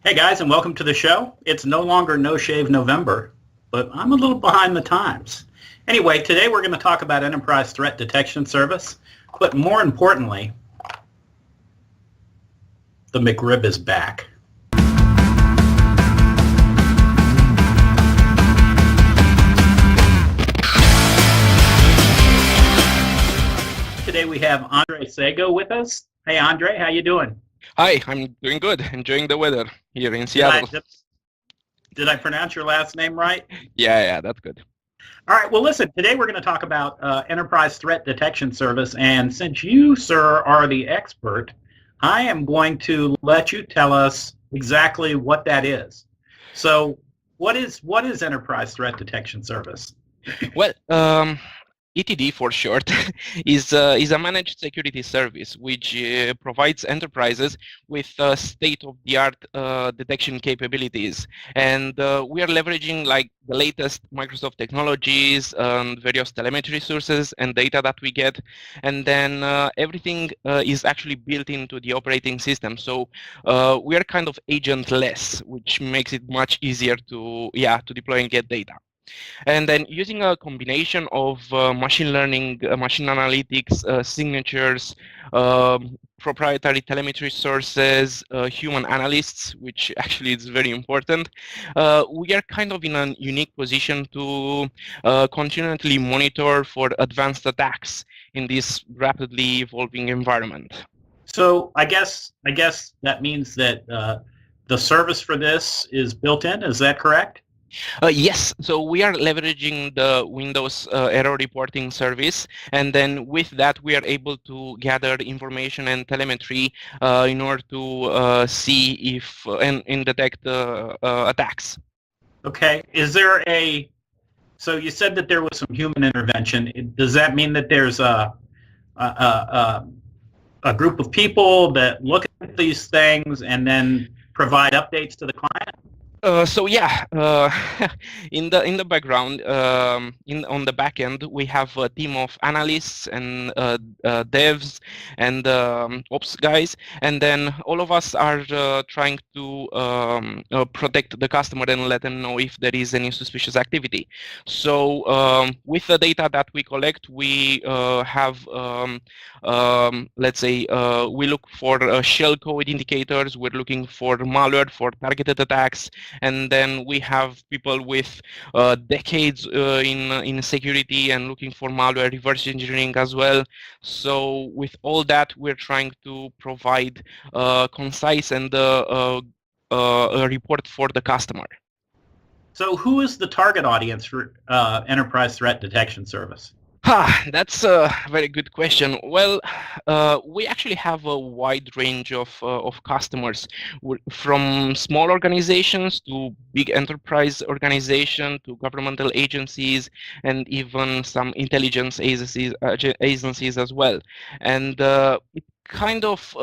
Hey guys, and welcome to the show. It's no longer No Shave November, but I'm a little behind the times. Anyway, today we're going to talk about Enterprise Threat Detection Service, but more importantly, the McRib is back. Today we have Andrei Saygo with us. Hey Andrei, how you doing? Hi, I'm doing good. Enjoying the weather here in Seattle. Did I pronounce your last name right? Yeah, that's good. All right, well, listen, today we're going to talk about Enterprise Threat Detection Service, and since you, sir, are the expert, I am going to let you tell us exactly what that is. So what is Enterprise Threat Detection Service? Well, ETD for short is a managed security service which provides enterprises with state-of-the-art detection capabilities, and we are leveraging like the latest Microsoft technologies and various telemetry sources and data that we get, and then everything is actually built into the operating system. So we are kind of agentless, which makes it much easier to deploy and get data. And then using a combination of machine learning, machine analytics, signatures, proprietary telemetry sources, human analysts, which actually is very important, we are kind of in a unique position to continually monitor for advanced attacks in this rapidly evolving environment. So I guess that means that the service for this is built in. Is that correct? Yes, so we are leveraging the Windows error reporting service, and then with that we are able to gather information and telemetry in order to see if and detect attacks. Okay. So you said that there was some human intervention. Does that mean that there's a group of people that look at these things and then provide updates to the client? In the background, on the back end, we have a team of analysts and devs and ops guys, and then all of us are trying to protect the customer and let them know if there is any suspicious activity. So with the data that we collect, we have let's say we look for shell code indicators. We're looking for malware, for targeted attacks. And then we have people with decades in security and looking for malware reverse engineering as well. So with all that, we're trying to provide concise and a report for the customer. So who is the target audience for Enterprise Threat Detection Service? That's a very good question. Well, we actually have a wide range of customers, from small organizations to big enterprise organizations to governmental agencies and even some intelligence agencies as well. And it kind of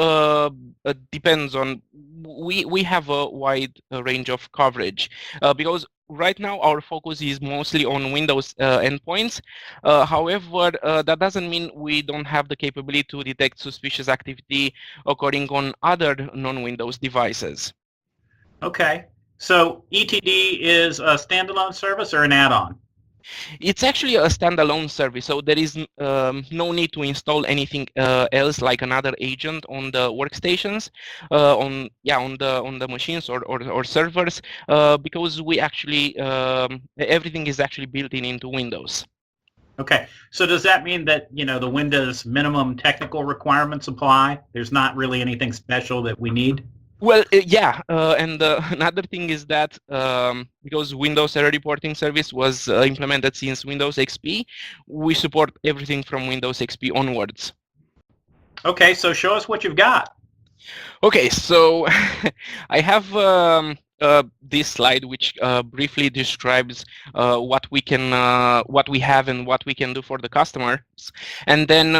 depends on. We have a wide range of coverage because right now our focus is mostly on Windows endpoints. However, that doesn't mean we don't have the capability to detect suspicious activity occurring on other non-Windows devices. Okay. So ETD is a standalone service or an add-on? It's actually a standalone service, so there is no need to install anything else like another agent on the workstations, on the machines or servers, because we actually everything is actually built into Windows. Okay. So does that mean that, the Windows minimum technical requirements apply? There's not really anything special that we need? Well, and another thing is that because Windows Error Reporting Service was implemented since Windows XP, we support everything from Windows XP onwards. Okay, so show us what you've got. Okay, so I have this slide which briefly describes what we have and what we can do for the customers, and then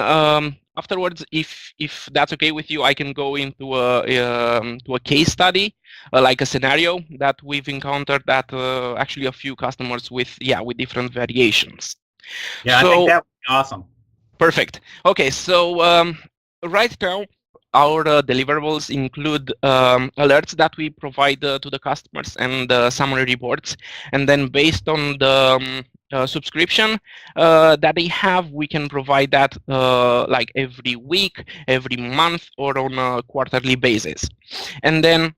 afterwards, if that's okay with you, I can go into a case study, like a scenario that we've encountered that actually a few customers with different variations. Yeah, I think that would be awesome. Perfect. Okay, so right now our deliverables include alerts that we provide to the customers and summary reports, and then based on the subscription that they have, we can provide that like every week, every month, or on a quarterly basis. And then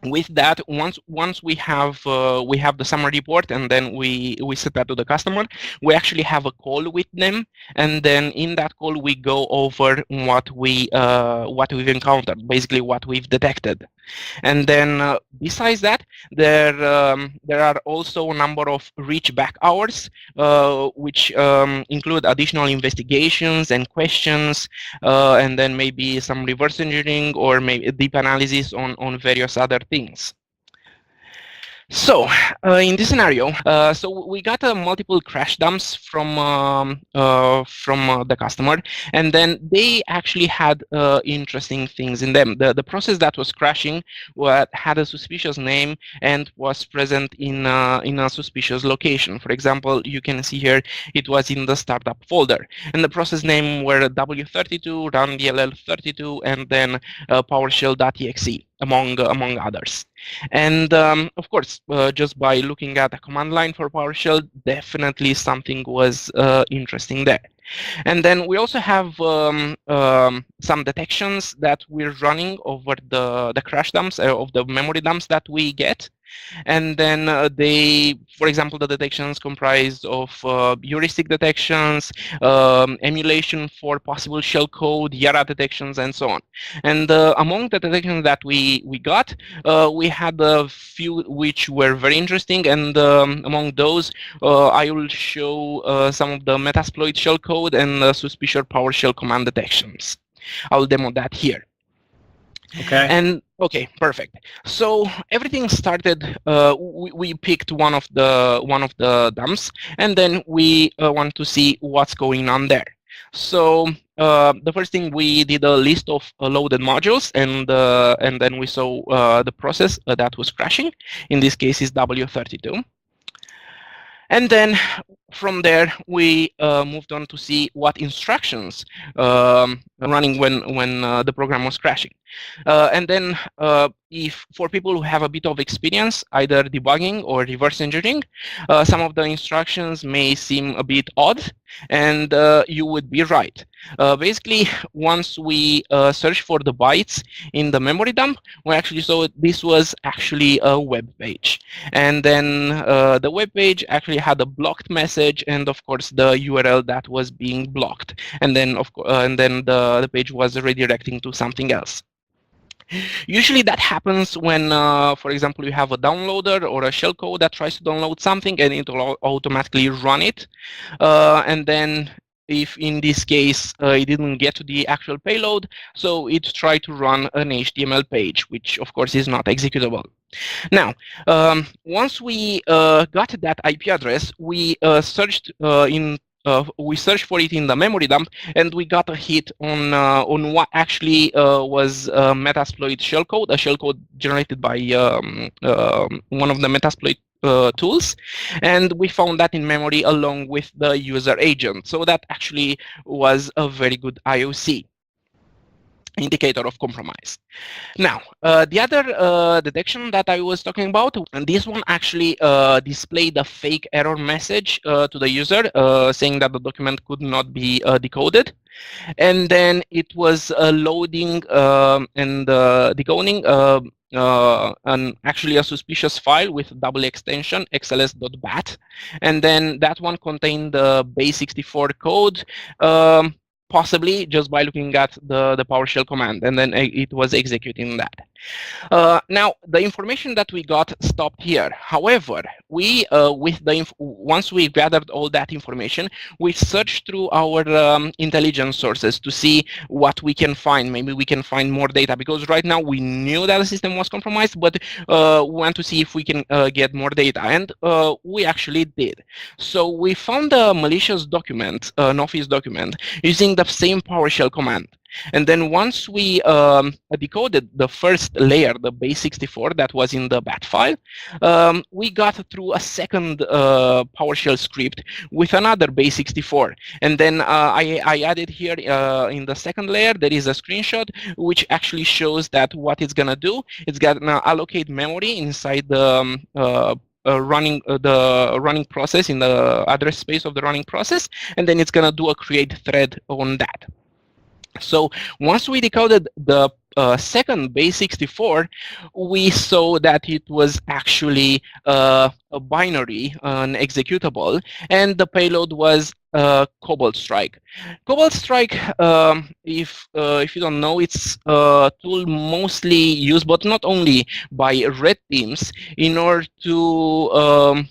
with that, once we have the summary report, and then we set that to the customer, we actually have a call with them, and then in that call we go over what we've encountered, basically what we've detected. And then besides that, there are also a number of reach back hours, which include additional investigations and questions, and then maybe some reverse engineering or maybe deep analysis on various other things. So in this scenario, so we got multiple crash dumps from the customer, and then they actually had interesting things in them. The process that was crashing had a suspicious name and was present in a suspicious location. For example, you can see here it was in the startup folder, and the process name were W32, run DLL32, and then PowerShell.exe, among others. And of course, just by looking at the command line for PowerShell, definitely something was interesting there. And then we also have some detections that we're running over the crash dumps of the memory dumps that we get. And then they, for example, the detections comprise of heuristic detections, emulation for possible shellcode, YARA detections, and so on. And among the detections that we got, we had a few which were very interesting, and among those, I will show some of the Metasploit shellcode and suspicious PowerShell command detections. I'll demo that here. Okay. And okay, perfect. So everything started. We picked one of the dumps, and then we want to see what's going on there. So the first thing, we did a list of loaded modules, and then we saw the process that was crashing. In this case, is W32. And then from there, we moved on to see what instructions running when the program was crashing. And then if for people who have a bit of experience, either debugging or reverse engineering, some of the instructions may seem a bit odd, and you would be right. Basically, once we search for the bytes in the memory dump, we actually saw this was actually a web page. And then the web page actually had a blocked message, and of course the URL that was being blocked. And then the page was redirecting to something else. Usually that happens when, for example, you have a downloader or a shellcode that tries to download something, and it will automatically run it. And then if in this case it didn't get to the actual payload, so it tried to run an HTML page, which of course is not executable. Now, once we got that IP address, we searched we searched for it in the memory dump, and we got a hit on what actually was Metasploit shellcode, a shellcode generated by one of the Metasploit tools, and we found that in memory along with the user agent. So that actually was a very good IOC indicator of compromise. Now, the other detection that I was talking about, and this one actually displayed a fake error message to the user saying that the document could not be decoded. And then it was loading and decoding and actually a suspicious file with double extension xls.bat, and then that one contained the base64 code, possibly just by looking at the PowerShell command, and then it was executing that. Now, the information that we got stopped here. However, we once we gathered all that information, we searched through our intelligence sources to see what we can find. Maybe we can find more data, because right now we knew that the system was compromised, but we want to see if we can get more data, and we actually did. So we found a malicious document, an Office document, using the same PowerShell command. And then once we decoded the first layer, the base64 that was in the bat file, we got through a second PowerShell script with another base64. And then I added here in the second layer, there is a screenshot which actually shows that what it's going to do, it's going to allocate memory inside the running process, in the address space of the running process, and then it's going to do a create thread on that. So once we decoded the second base64, we saw that it was actually a binary, an executable, and the payload was Cobalt Strike. Cobalt Strike, if you don't know, it's a tool mostly used, but not only, by red teams in order to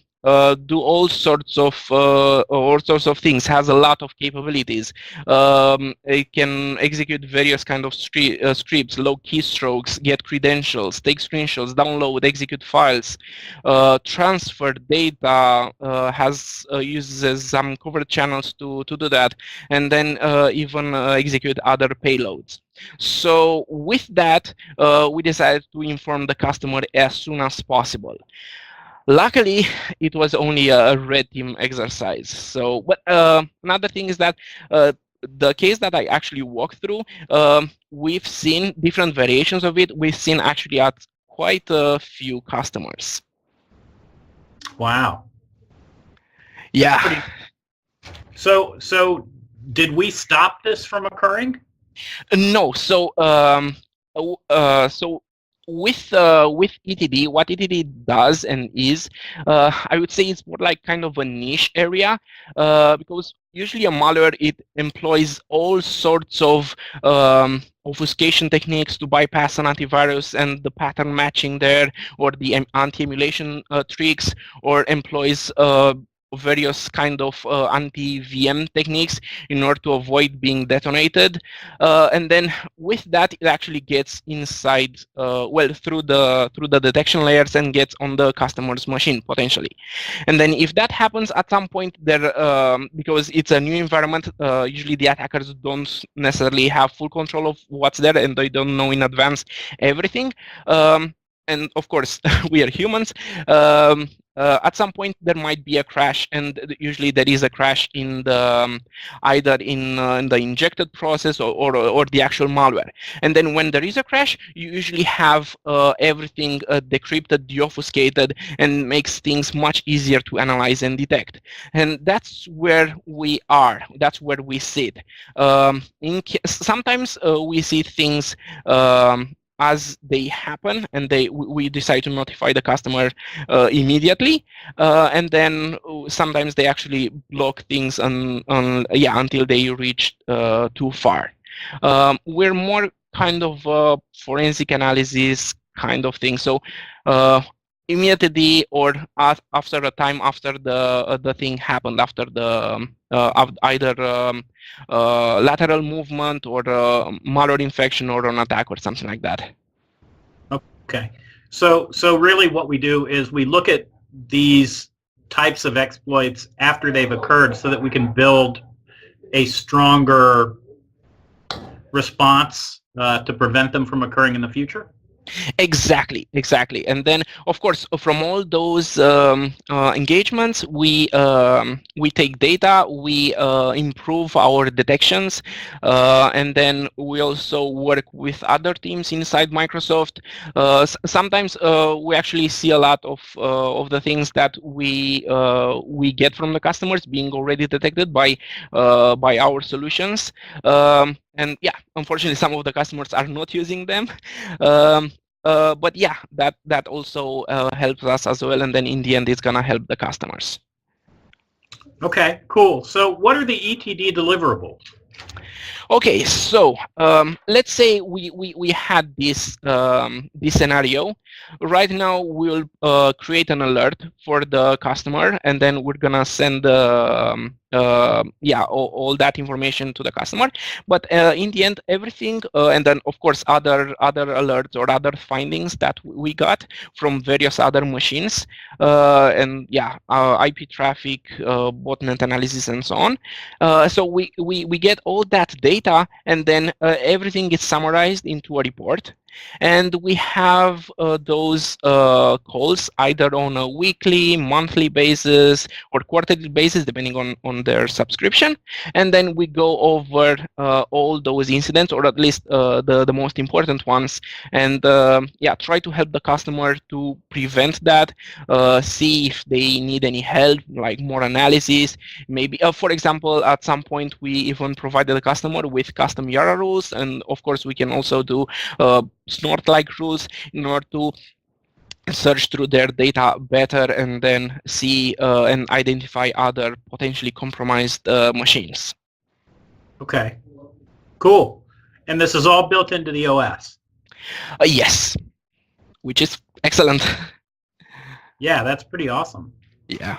do all sorts of things. Has a lot of capabilities. It can execute various kind of scripts, log keystrokes, get credentials, take screenshots, download, execute files, transfer data, uses some covert channels to do that, and then even execute other payloads. So with that, we decided to inform the customer as soon as possible. Luckily, it was only a red team exercise. So, but another thing is that the case that I actually walked through, we've seen different variations of it. We've seen actually at quite a few customers. Wow. Yeah. So did we stop this from occurring? No. So with ETD, what ETD does and is, I would say it's more like kind of a niche area, because usually a malware, it employs all sorts of obfuscation techniques to bypass an antivirus and the pattern matching there, or the anti-emulation tricks, or employs various kind of anti-VM techniques in order to avoid being detonated, and then with that, it actually gets inside, through the detection layers, and gets on the customer's machine potentially. And then if that happens at some point, there, because it's a new environment, usually the attackers don't necessarily have full control of what's there, and they don't know in advance everything. And of course, we are humans. At some point, there might be a crash, and usually there is a crash in the either in the injected process or the actual malware. And then when there is a crash, you usually have everything decrypted, deobfuscated, and makes things much easier to analyze and detect. And that's where we are. That's where we sit. Sometimes we see things as they happen, and we decide to notify the customer immediately, and then sometimes they actually block things until they reach too far. We're more kind of forensic analysis kind of thing. So immediately, or after a time after the thing happened, after the either lateral movement, or malware infection, or an attack, or something like that. Okay, so really what we do is we look at these types of exploits after they've occurred, so that we can build a stronger response to prevent them from occurring in the future. Exactly. And then, of course, from all those engagements, we take data, we improve our detections, and then we also work with other teams inside Microsoft. Sometimes we actually see a lot of the things that we get from the customers being already detected by our solutions. And yeah, unfortunately, some of the customers are not using them. But yeah, that also helps us as well, and then in the end, it's gonna help the customers. Okay, cool. So what are the ETD deliverables? Okay, so let's say we had this scenario. Right now, we'll create an alert for the customer, and then we're gonna send all that information to the customer. But in the end, everything, and then of course other alerts or other findings that we got from various other machines, and IP traffic, botnet analysis, and so on. So we get all that data, and then everything is summarized into a report. And we have those calls either on a weekly, monthly basis, or quarterly basis, depending on their subscription. And then we go over all those incidents, or at least the most important ones, and try to help the customer to prevent that, see if they need any help, like more analysis. Maybe, for example, at some point, we even provided the customer with custom Yara rules, and of course, we can also do snort-like rules in order to search through their data better and then see and identify other potentially compromised machines. Okay, cool. And this is all built into the OS? Yes, which is excellent. Yeah, that's pretty awesome. Yeah.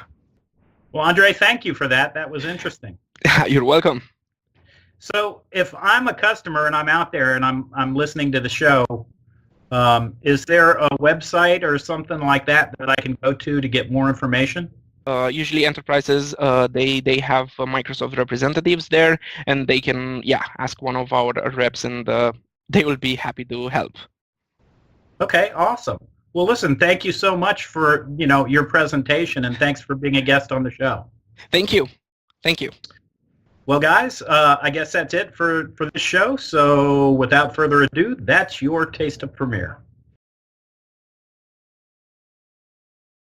Well, Andrei, thank you for that. That was interesting. You're welcome. So if I'm a customer and I'm out there and I'm listening to the show, is there a website or something like that that I can go to get more information? Usually enterprises, they have Microsoft representatives there, and they can ask one of our reps, and they will be happy to help. Okay, awesome. Well, listen, thank you so much for your presentation, and thanks for being a guest on the show. Thank you. Thank you. Well, guys, I guess that's it for this show. So without further ado, that's your Taste of Premiere.